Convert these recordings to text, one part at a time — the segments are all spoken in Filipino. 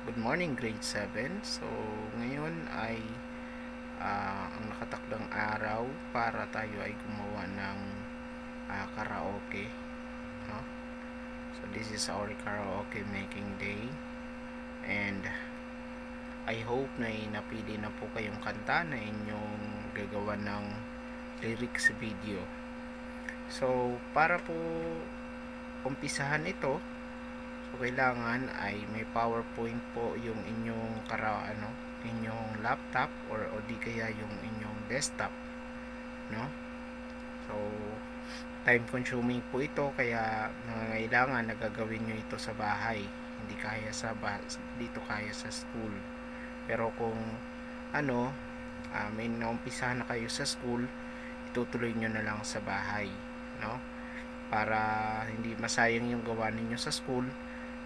Good morning, grade 7. So, ngayon ay ang nakatakdang araw para tayo ay gumawa ng karaoke. No? So, this is our karaoke making day. And I hope na napili na po kayong kanta na inyong gagawa ng lyrics video. So, para po umpisahan ito, so kailangan ay may PowerPoint po yung inyong inyong laptop or di kaya yung inyong desktop, no? So time consuming po ito, kaya nangangailangan na gagawin nyo ito sa bahay, hindi kaya dito kaya sa school. Pero kung may naumpisahan na kayo sa school, itutuloy nyo na lang sa bahay, no? Para hindi masayang yung gawa ninyo sa school.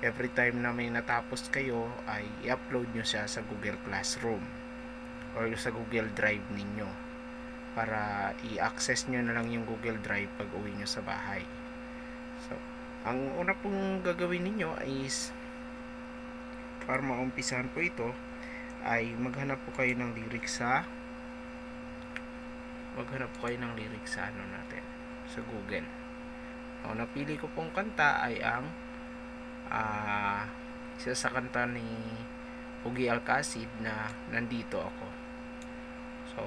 Every time na may natapos kayo ay i-upload nyo siya sa Google Classroom or sa Google Drive ninyo, para i-access nyo na lang yung Google Drive pag uwi nyo sa bahay. So, ang una pong gagawin ninyo is, para maumpisahan po ito, ay maghanap po kayo ng lyrics sa sa Google. Ang napili ko pong kanta ay ang isa sa kanta ni Ogie Alcacid na Nandito Ako. So,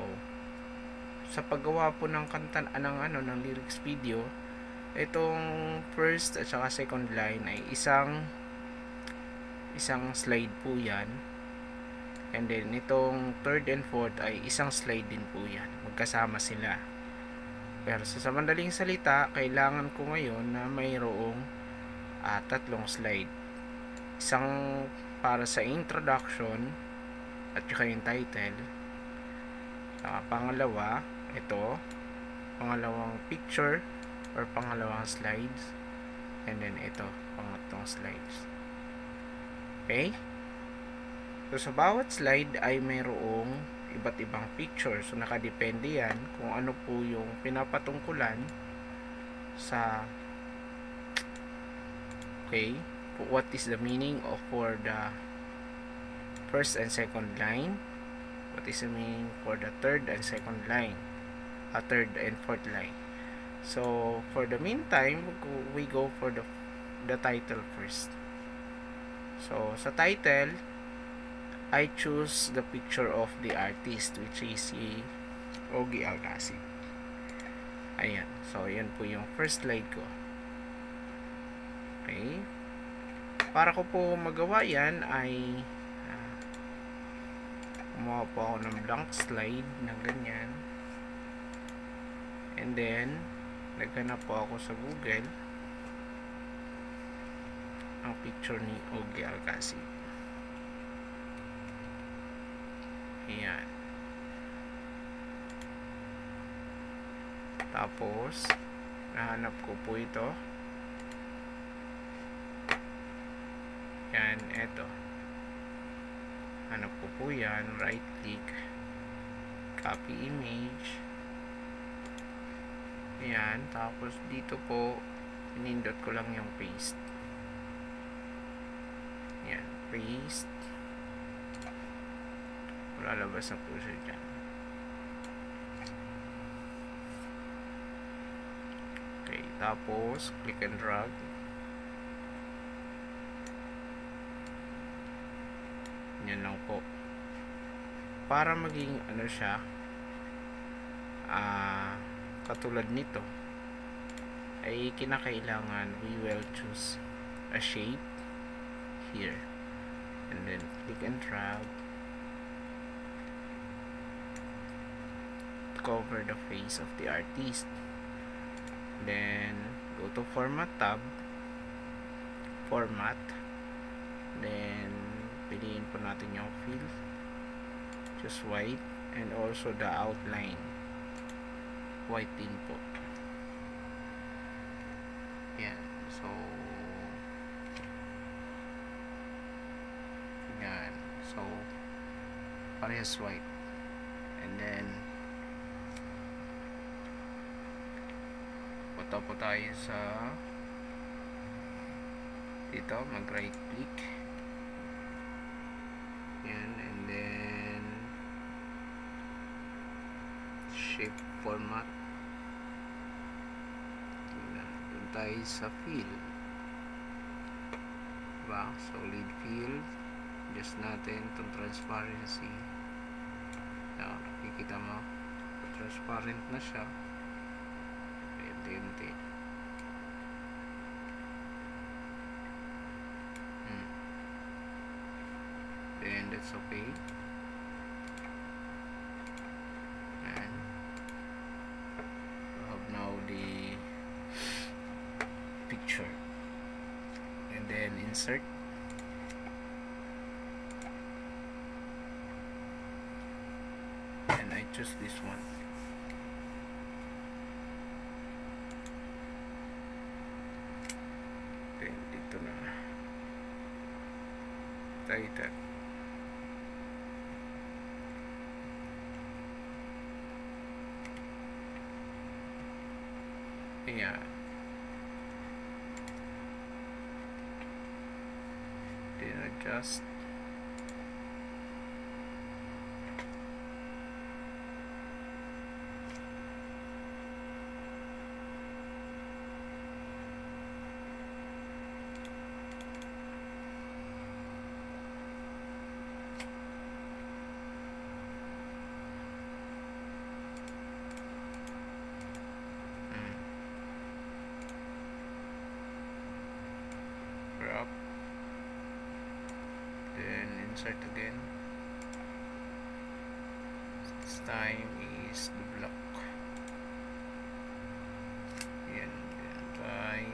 sa paggawa po ng kanta ng lyrics video, itong first at saka second line ay isang slide po yan, and then itong third and fourth ay isang slide din po yan, magkasama sila. Pero sa madaling salita, kailangan ko ngayon na mayroong tatlong slide. Isang para sa introduction at saka yung title. Pangalawa, ito, pangalawang picture or pangalawang slides, and then ito, pangatlong slides. Okay? So sa bawat slide ay mayroong iba't ibang picture. So nakadepende yan kung ano po yung pinapatungkulan sa what is the meaning for the first and second line, what is the meaning for the third and second line, third and fourth line. So for the meantime, we go for the title first. So sa title, I choose the picture of the artist, which is si Ogie Alcacid. Ayan, so yan po yung first slide ko. Okay. Para ko po magawa yan ay gumawa po ako ng blank slide na ganyan, and then naghanap po ako sa Google ang picture ni Ogie Alcacid. Ayan. Tapos nahanap ko po ito. Yan, eto. Hanap ko po yan, right click, copy image. Yan, tapos dito po pinindot ko lang yung paste. Yan, paste. Lalabas na po siya dyan. Okay, tapos click and drag. Yan lang po. Para maging siya katulad nito, ay kinakailangan we will choose a shape here, and then click and drag, cover the face of the artist, then go to format tab, format, then piliin po natin yung fill, choose white, and also the outline white din po. Yan, so yan, so parehas white, and then punta po tayo sa dito, mag right click, shape format. Doon tayo sa fill, diba? Solid fill. Adjust natin itong transparency. Nakikita mo, transparent na siya. Unti-unti. Then that's okay. And we have now the picture. And then insert. And I choose this one. Then dito na title. Ayan. Then adjust. Crop. Then insert again. This time is the block. Yan, by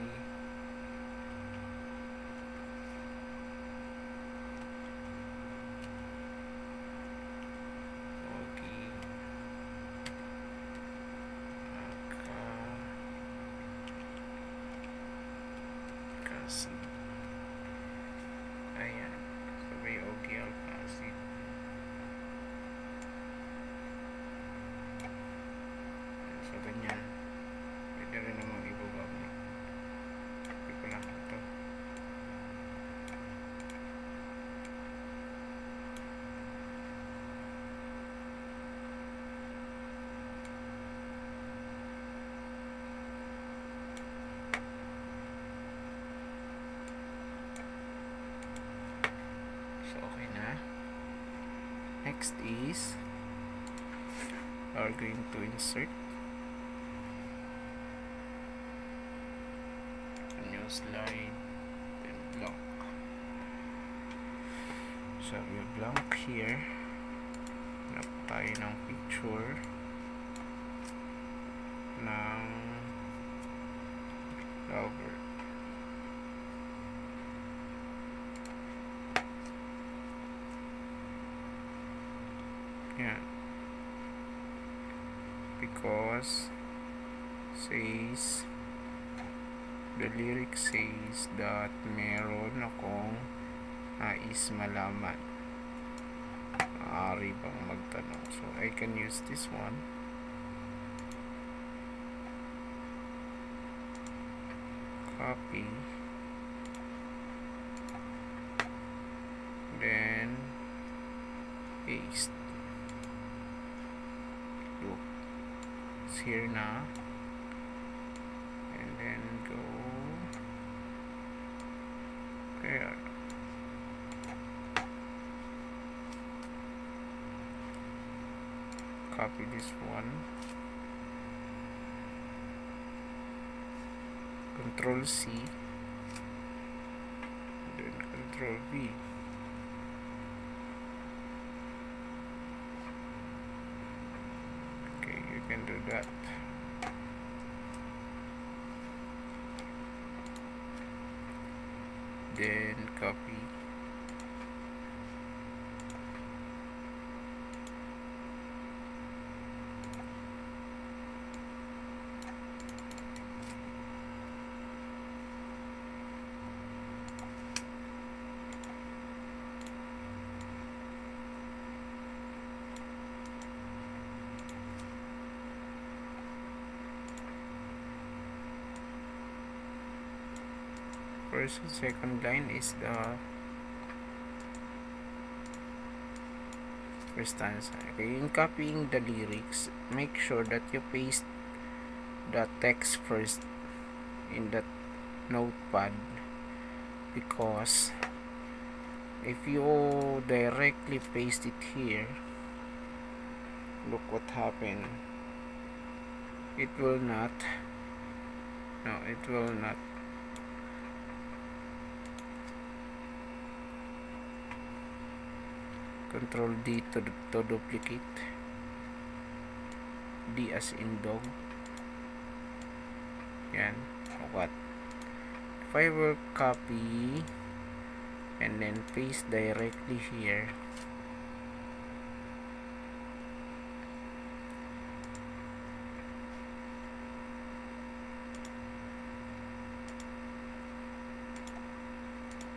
okay. Kasi ayan, sabay Ogie Alcacid. So ganyan, pwede rin namang ibaba mo. Hindi ko lang ito. Okay na. Next is we're going to insert a new slide and block. So we blank here. Hanap tayo ng picture ng lover. Yan. Because says the lyric says that meron akong nais malaman. Maaari bang magtanong? So I can use this one. Copy. Then paste. Look, it's here na. And then go there. Copy this one. Control C. Then Control V. You can do that. Then copy. First and second line is the per stanza. Okay, in copying the lyrics, make sure that you paste the text first in the notepad, because if you directly paste it here, look what happened. It will not Control D to duplicate. D as in dog. Yan. What? If I will copy and then paste directly here,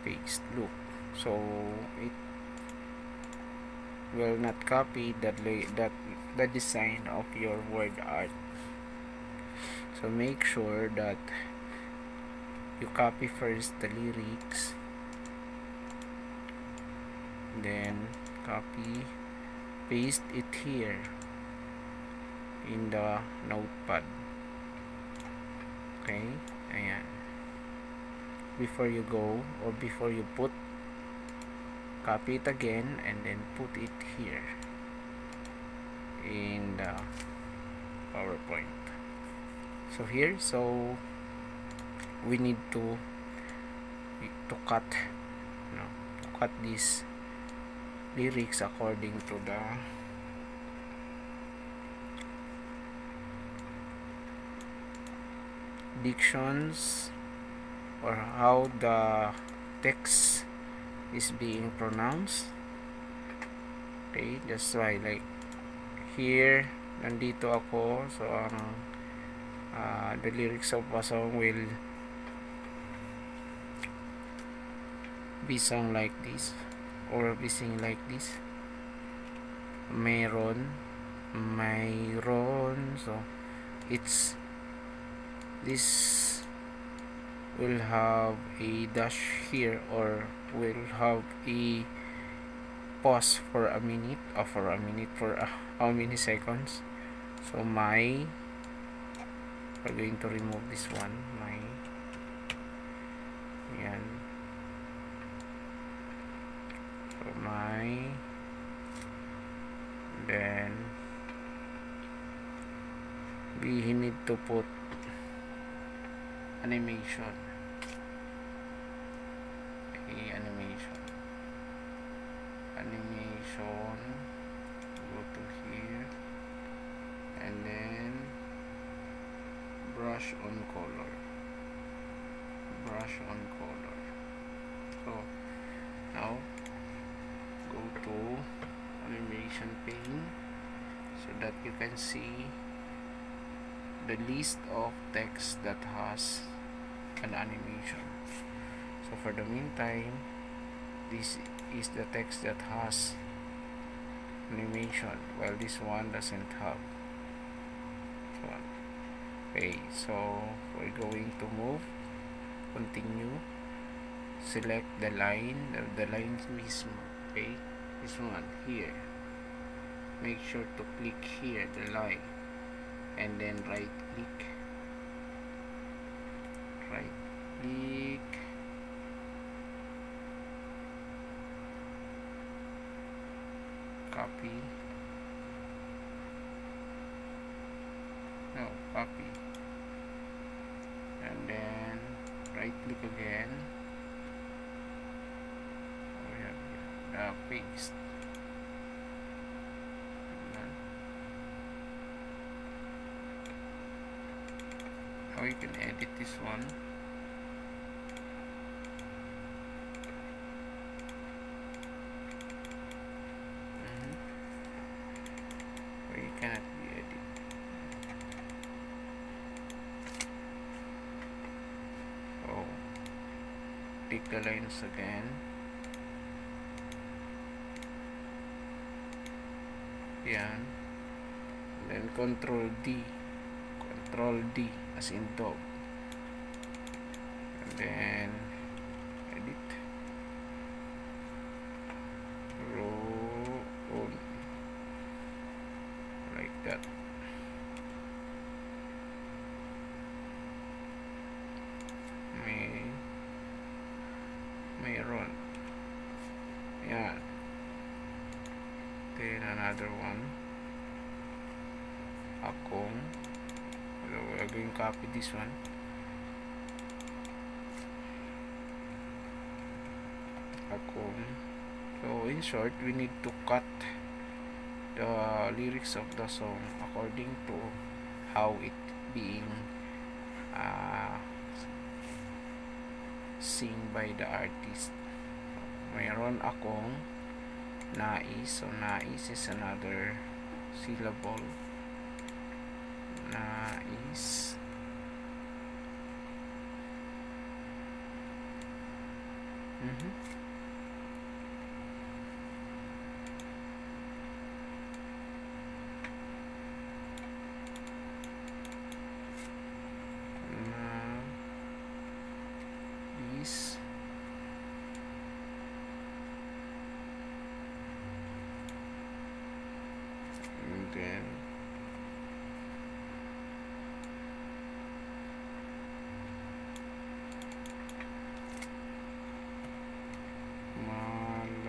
paste, look, so it will not copy the design of your word art. So make sure that you copy first the lyrics, then copy, paste it here in the notepad. Okay, ayan. Before you go, or before you put, copy it again and then put it here in the PowerPoint. So here, so we need to cut, to cut these lyrics according to the dictions, or how the text is being pronounced. Okay, that's why, like here, nandito ako, so the lyrics of a song will be sung like this, or be sing like this. Mayroon, so it's, this will have a dash here, or will have a pause for a minute, or for how many seconds. So we're going to remove this one, yan. So then we need to put animation. Animation, go to here, and then brush on color. So now go to animation pane, so that you can see the list of text that has an animation. So for the meantime, this is the text that has animation, while this one doesn't have one. Okay, so we're going to move, continue, select the line, the line mismo. Okay, this one here, make sure to click here, the line, and then right click, copy, and then right click again, we have here paste. Now you can edit this one. You cannot be edited. So take the lines again. Yan. Then Control D as in dog, and then edit, row on. Yan. Then another one. Akong. So, we're going to copy this one. Akong. So in short, we need to cut the lyrics of the song according to how it being sing by the artist. Mayroon akong nais. So nais is another syllable. Nais. Nais. And then malaman.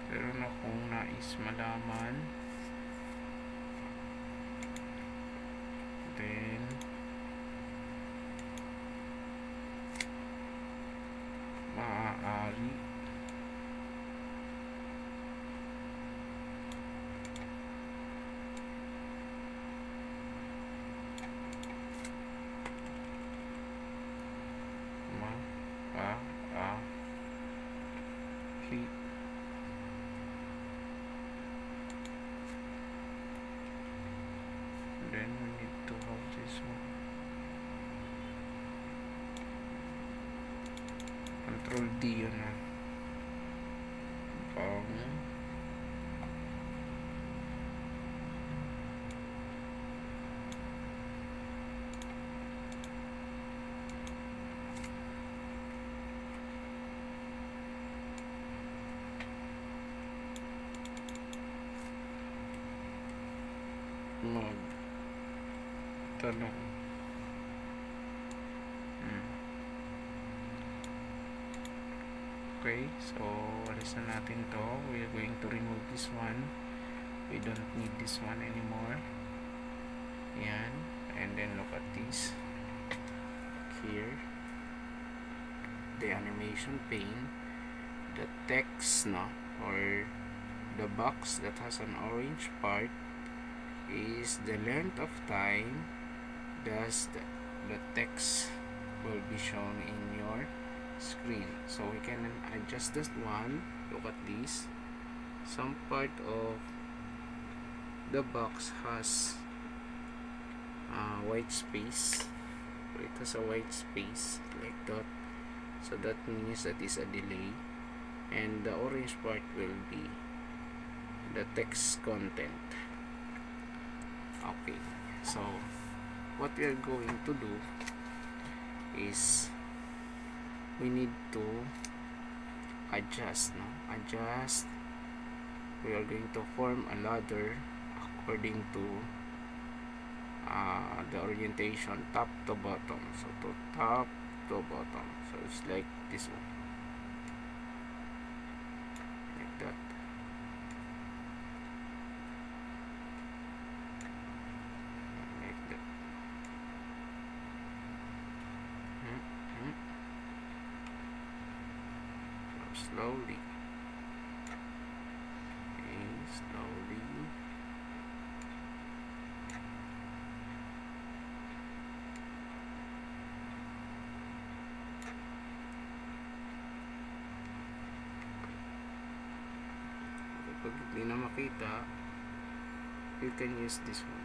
Meron akong nais malaman. Then maaari then we need to have this one. Control D yun na. Tanong. Okay, so alis na natin to. We're going to remove this one. We don't need this one anymore. Yan. And then look at this. Here. The animation pane. The text, no? Or the box that has an orange part is the length of time thus the text will be shown in your screen. So we can adjust this one. Look at this. Some part of the box has white space. So it has a white space like that. So that means that is a delay, and the orange part will be the text content. Okay, so what we are going to do is we need to adjust, no? Adjust. We are going to form a ladder according to the orientation, top to bottom. So to top to bottom. So it's like this one, like that. Slowly. Okay, slowly. Pag hindi na makita, you can use this one.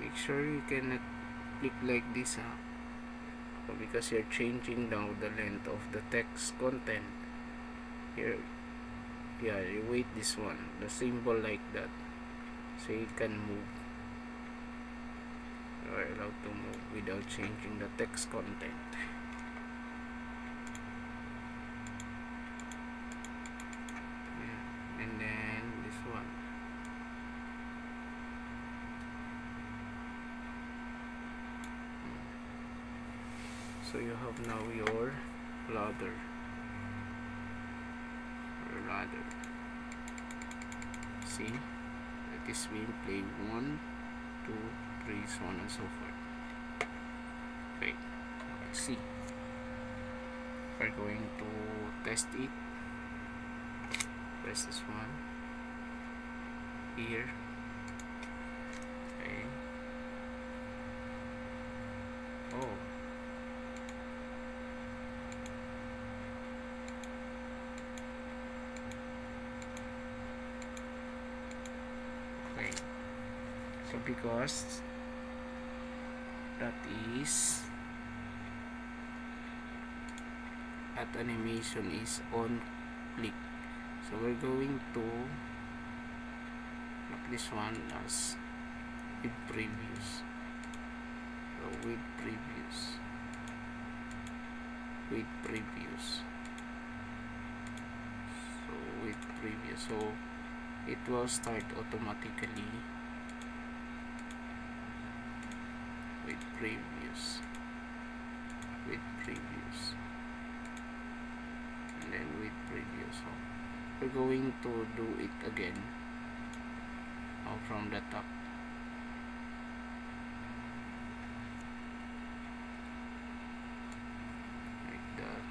Make sure you cannot click like this, So because you're changing now the length of the text content here, yeah, you weight this one, the symbol like that, so you can move. You are allowed to move without changing the text content. Yeah. And then this one. So you have now your ladder. See, that is being played 1, 2, 3, so on and so forth. Okay, let's see. We're going to test it. Press this one here. Okay. Oh. So because that animation is on click, so we're going to make this one as with previews. So with previews, so with previews, so it will start automatically with previews, and then with previews. So we're going to do it again now from the top. Like that.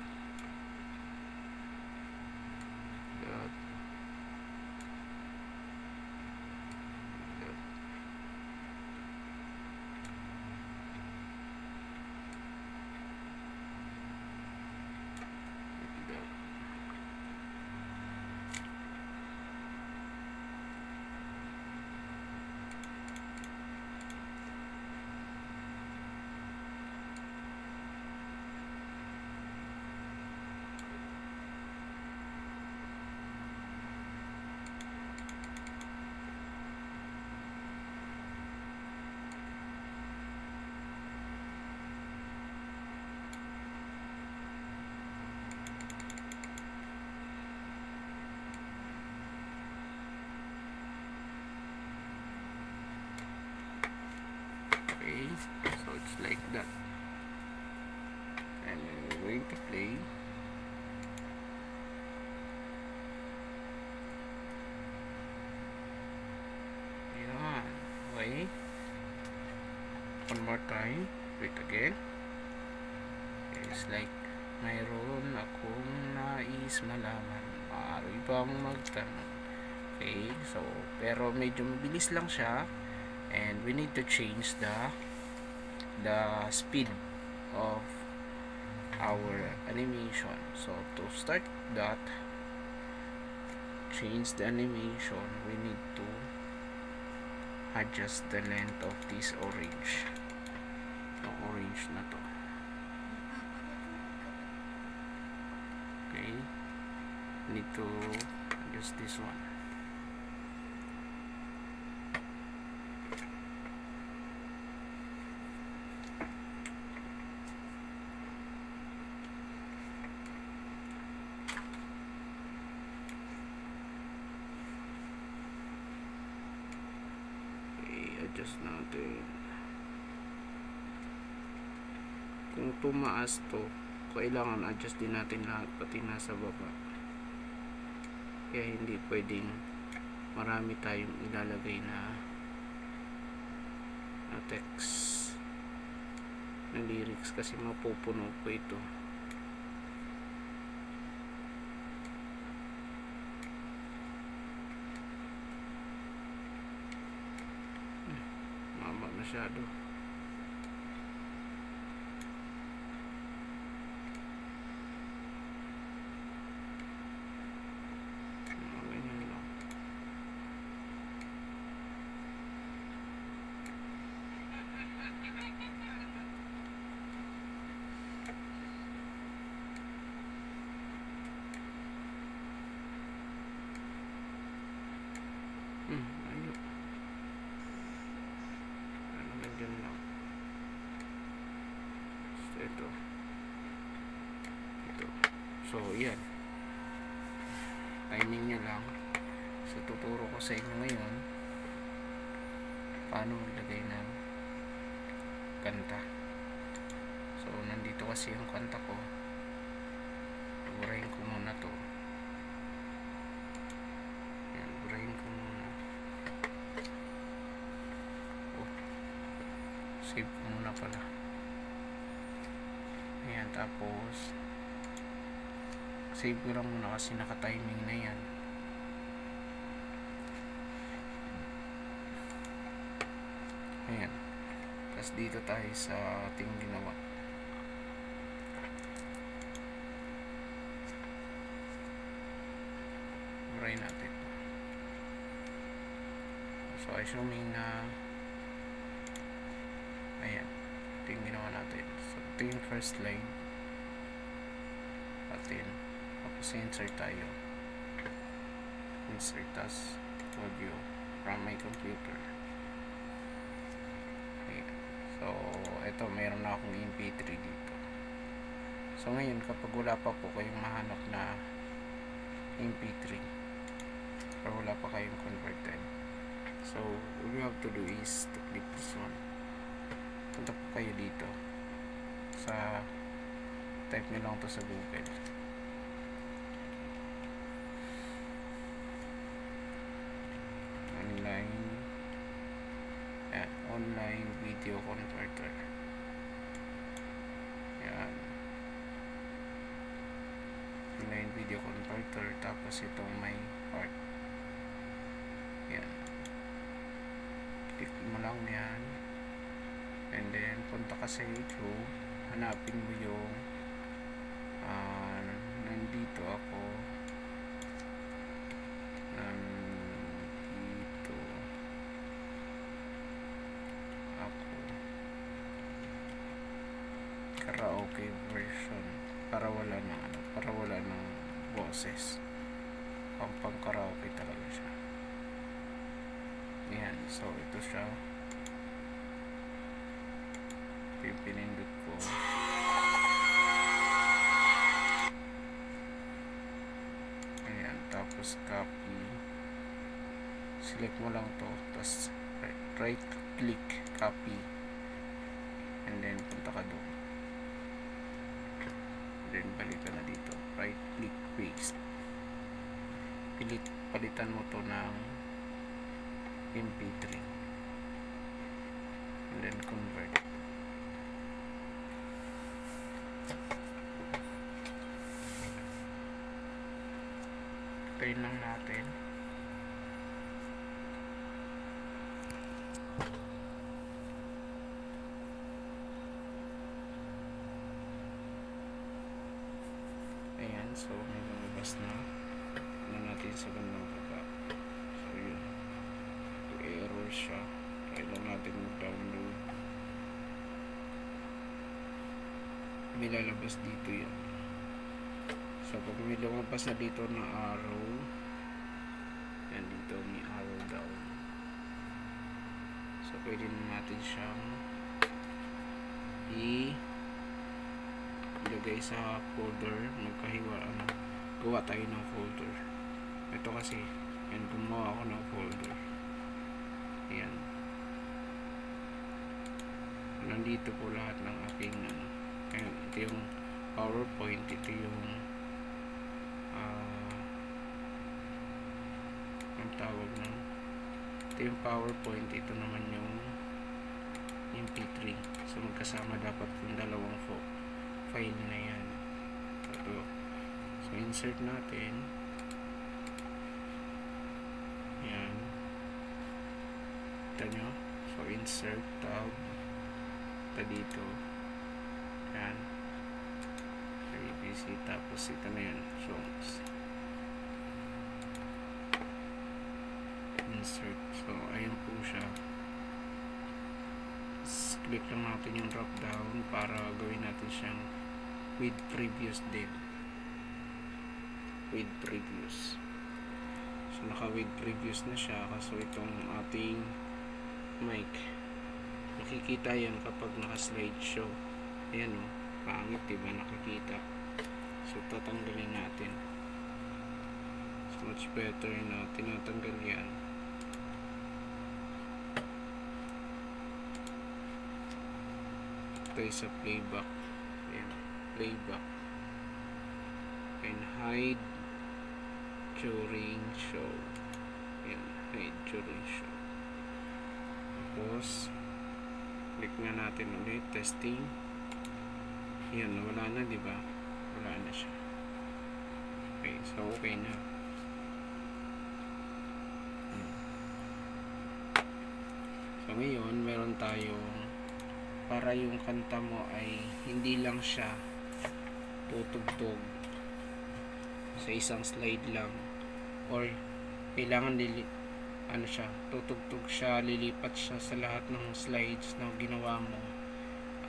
Okay, so it's like that, and then we're going to play. Yan. Okay, one more time, wait again. It's like mayroon akong nais malaman, maaari bang magtanong. Okay, so pero medyo mabilis lang siya, and we need to change the speed of our animation. So to start that, change the animation, we need to adjust the length of this orange. Itong orange na to. Okay, need to adjust this one. Adjust natin. Kung tumaas to, kailangan adjust din natin lahat, pati nasa baba. Kaya hindi pwedeng marami tayong ilalagay na text na lyrics, kasi mapupuno po ito. Masyado. Ganyan lang. timing nyo lang. So tuturo ko sa inyo ngayon paano maglagay ng kanta. So nandito kasi yung kanta ko, burahin ko muna to. Ayan, burahin ko muna. Save ko muna pala. Ayan, tapos save ko lang muna kasi naka-timing na yan. Ayan. Tapos dito tayo sa ating ginawa. Try natin. So assuming na ayan, ito yung ginawa natin. So ito yung first slide natin. Tapos insert tayo. Insert as audio from my computer. Ayan. So ito, mayroon na akong MP3 dito. So ngayon, kapag wala pa po kayong mahanap na MP3 or wala pa kayong converted, so all you have to do is to click this one. Punta po kayo dito sa, type nyo lang to sa Google, online video converter. Yan, online video converter. Tapos itong may part. Yan, click mo lang yan, and then punta ka sa YouTube, hanapin mo yung nandito ako, karaoke version, para wala ng boses, pang karaoke talaga siya. Yan, so ito siya, pinindot ko. Ayan, tapos copy, select mo lang to, tapos right click, copy, and then punta ka doon, then balik ka na dito, right click, paste, palitan mo to ng MP3, and then convert. Tayin lang natin. Ayan, so may lumabas na. Ano natin sa bandang baba. So yun, error siya, kailangan natin mag-download. May lalabas dito yan. So pag may lumabas na dito na arrow, yan, dito may arrow down, so pwede na natin siyang ilagay sa folder, magkahiwa, gawa tayo ng folder. Ito kasi, yan, gumawa ako ng folder. Ayan, nandito po lahat ng aking ayan, ito yung PowerPoint, ito yung ang tawag ng, ito yung PowerPoint, ito naman yung MP3. So magkasama dapat yung dalawang file na yan. Ito, so insert natin. Yan, ito nyo, so insert tab, ito dito, yan, ABC, tapos ito na yan, songs, insert. So ayan po siya. Click lang natin yung drop down para gawin natin siyang with previous din, with previous. So naka with previous na siya, kaso itong ating mic, nakikita yan kapag naka slideshow. Ayan o, pangit diba, nakikita. So tatanggalin natin. So much better na tinatanggal yan. Tayo sa playback. Ayan, playback. And hide during show. Ayan, hide during show. Tapos click nga natin ulit, testing. Ayan, wala na, diba? Wala na siya. Okay, so okay na. So ngayon, meron tayong, para yung kanta mo ay hindi lang siya tutugtog sa isang slide lang, or kailangan ano siya, tutugtog siya, lilipat siya sa lahat ng slides na ginawa mo,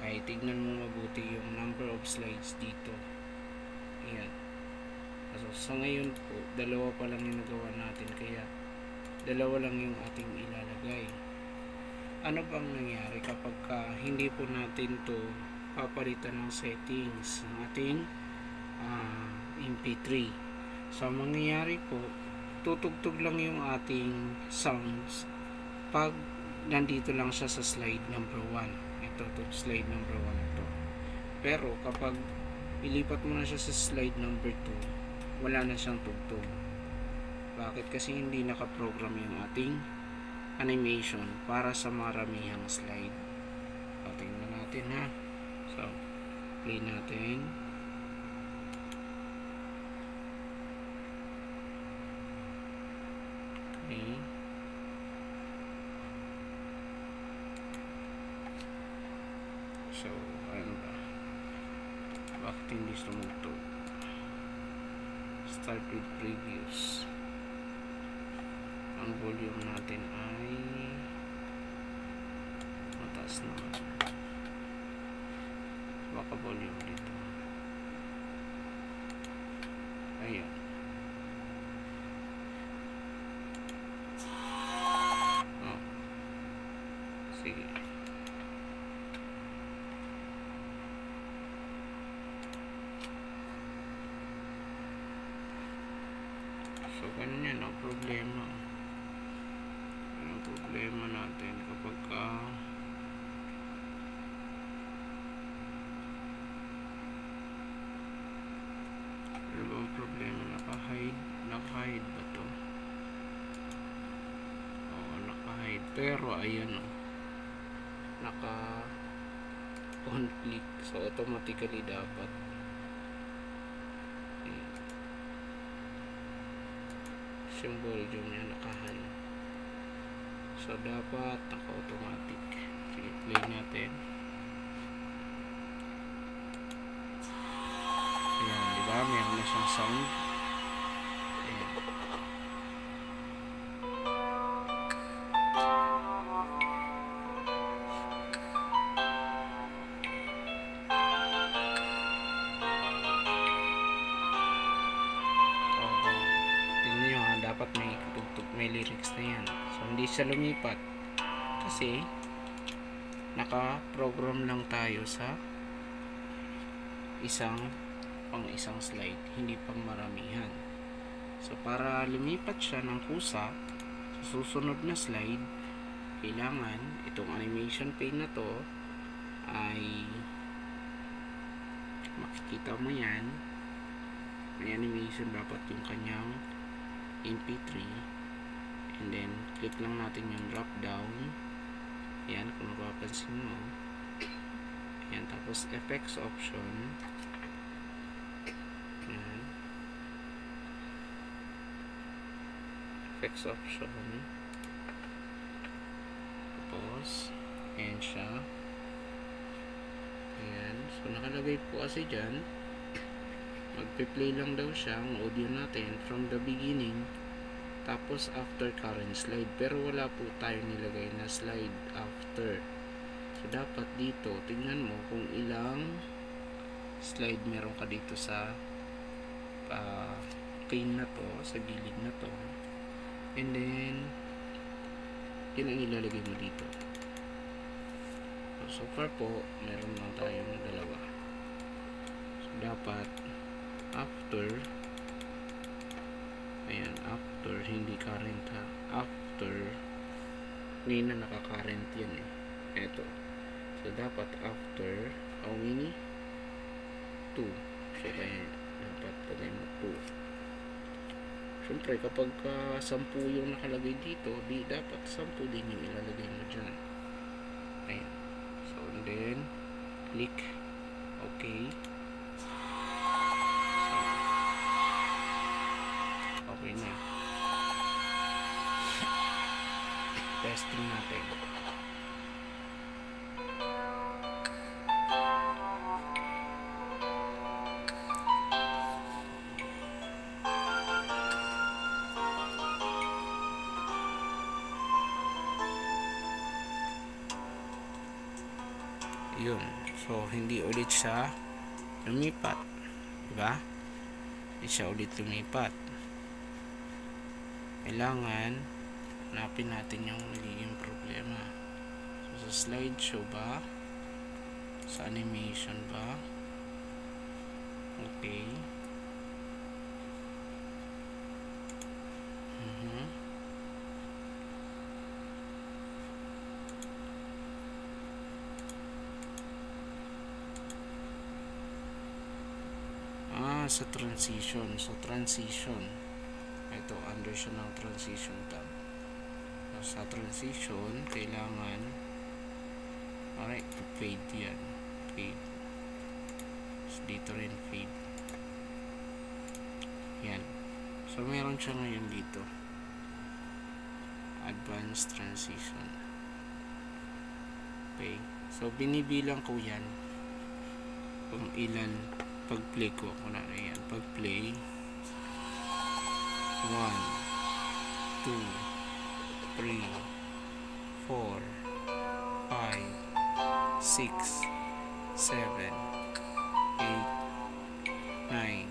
ay tignan mo mabuti yung number of slides dito. Ayan. So sa ngayon po, dalawa pa lang yung nagawa natin, kaya dalawa lang yung ating ilalagay. Ano bang nangyari kapag hindi po natin to papalitan ng settings ng ating MP3? So mangyayari po, tutugtog lang yung ating sounds pag nandito lang siya sa slide number 1. Ito, slide number 1 ito. Pero kapag ilipat mo na siya sa slide number 2, wala na siyang tugtog. Bakit? Kasi hindi nakaprogram yung ating animation para sa maramihang slide. So, tingnan natin ha. So, play natin. Okay. So, ano ba? Bakit hindi sumugtog? Start with previews. Ang volume natin ay mataas naman. Baka volume dito. Ayan. Oh. Sige. So, ganyan ang problema. Ang problema natin kapag ano ba ang problema? Naka-hide ba to? Oo, naka-hide. Pero ayan o, naka-on click. So automatically dapat yung volume niya naka-high. So dapat naka-automatic. Sige, play natin. Ayan, diba? Meron na siyang sound. Ayan. Dapat may tugtog, may lyrics na yan. So hindi siya lumipat kasi naka-program lang tayo sa isang slide, hindi pang maramihan. So para lumipat siya ng kusa sa susunod na slide, kailangan itong animation pane na to ay makikita mo yan. May animation dapat yung kanyang MP3, and then click lang natin yung drop down. Ayan, kung mapapansin mo. Ayan, tapos effects option. Ayan, effects option. Tapos ayan siya. Ayan, so nakalagay po kasi dyan, magpe-play lang daw siya ang audio natin from the beginning, tapos after current slide, pero wala po tayo nilagay na slide after. So dapat dito tingnan mo kung ilang slide meron ka dito sa pane na to, sa gilid na to, and then yun ang ilalagay mo dito. So far po meron lang tayong dalawa. So dapat after, ayan, after, hindi current ha. After, ngayon na naka-current yan eh. Eto. So, dapat after, how many? 2. So, kaya dapat tagay mo 2. Siyempre, kapag 10 yung nakalagay dito, di dapat 10 din yung ilalagay mo dyan. Ayan. So, and then, click OK. So, okay na. Testing natin. Yun. So, hindi ulit siya lumipat. Diba? Hindi siya ulit lumipat. Kailangan hanapin natin yung nagiging problema. So, sa slideshow ba? Sa animation ba? Okay. Sa transition. So, transition. Ito, under siya ng transition tab. So, sa transition, kailangan alright, fade yan. Fade. So, dito rin fade. Yan. So, meron siya ngayon dito. Advanced transition. Okay. So, binibilang ko yan kung ilan pag-play ko. Kunwari yan. Pag-play 1, 2, 3, 4, 5, 6, 7, 8, 9,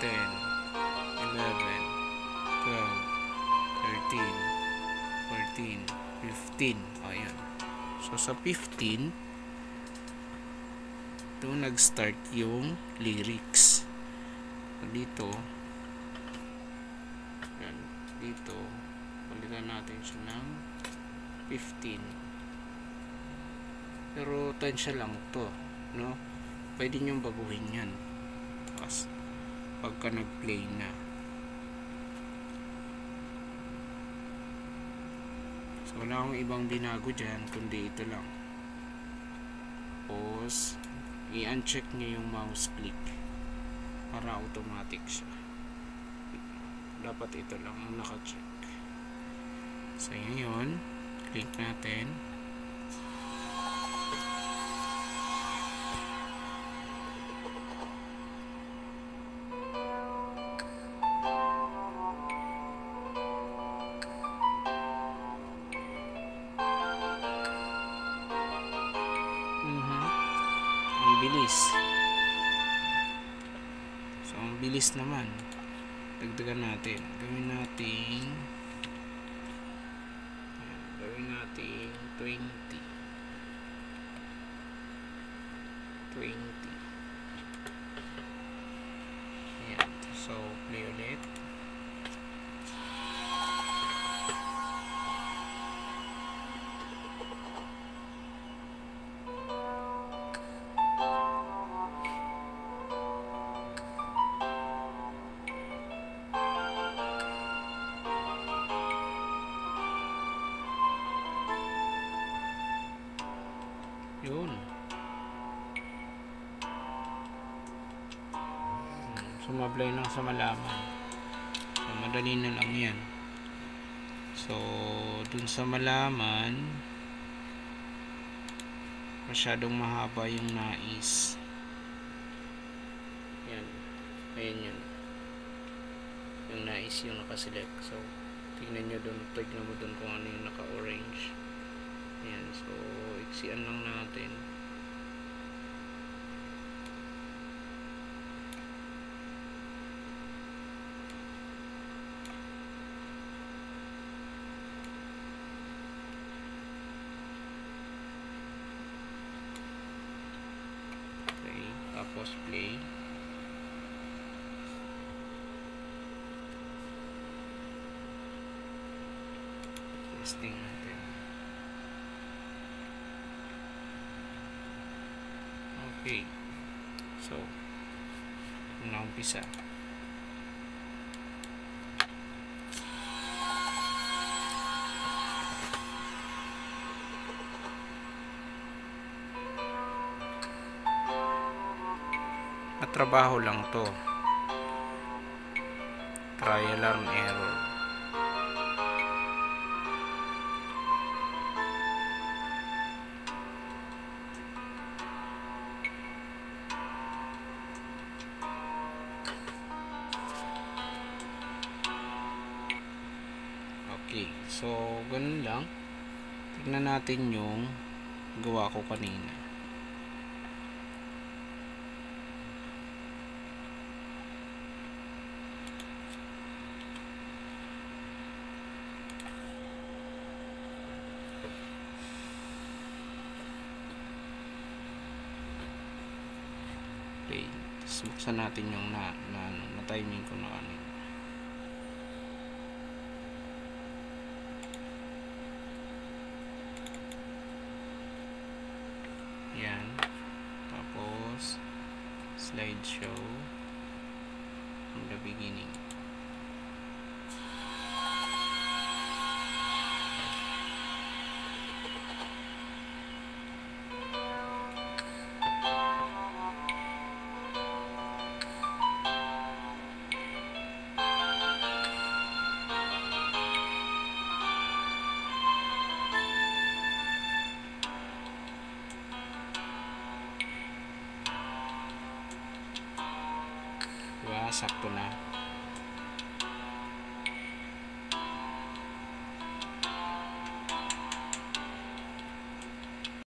10, 11, 12, 13, 14, 15. Ayan. So, sa 15, ito nag-start yung lyrics. So, dito, yan, dito, palitan natin siya ng 15. Pero, tansya lang to, no? Pwede nyo baguhin yan. Tapos, pagka nag-play na. So, wala akong ibang binago dyan, kundi ito lang. Pause. I-uncheck nyo yung mouse click para automatic siya. Dapat ito lang ang naka-check. So, yun. Click natin. Bilis. So, ang bilis naman. Dagdagan natin. Gawin natin 20. 20. Ayan. So, play ulit. Yun. Sumablay lang sa malaman. So, madali na lang yan. So, dun sa malaman, masyadong mahaba yung nais. Yan. Ayan yun. Yung nais yung nakaselect. So, tignan nyo dun. Tignan mo dun kung ano yung naka-orange. Ayan. So, iksian lang natin. Okay. Tapos play. Testing natin. Okay. So, umpisa. Trabaho lang to, trial and error. Okay, so ganun lang. Tignan natin yung gawa ko kanina. Okay, tapos buksan natin yung na-timing ko na kanina. Yan. Tapos slideshow from the beginning. Diba? Sakto na.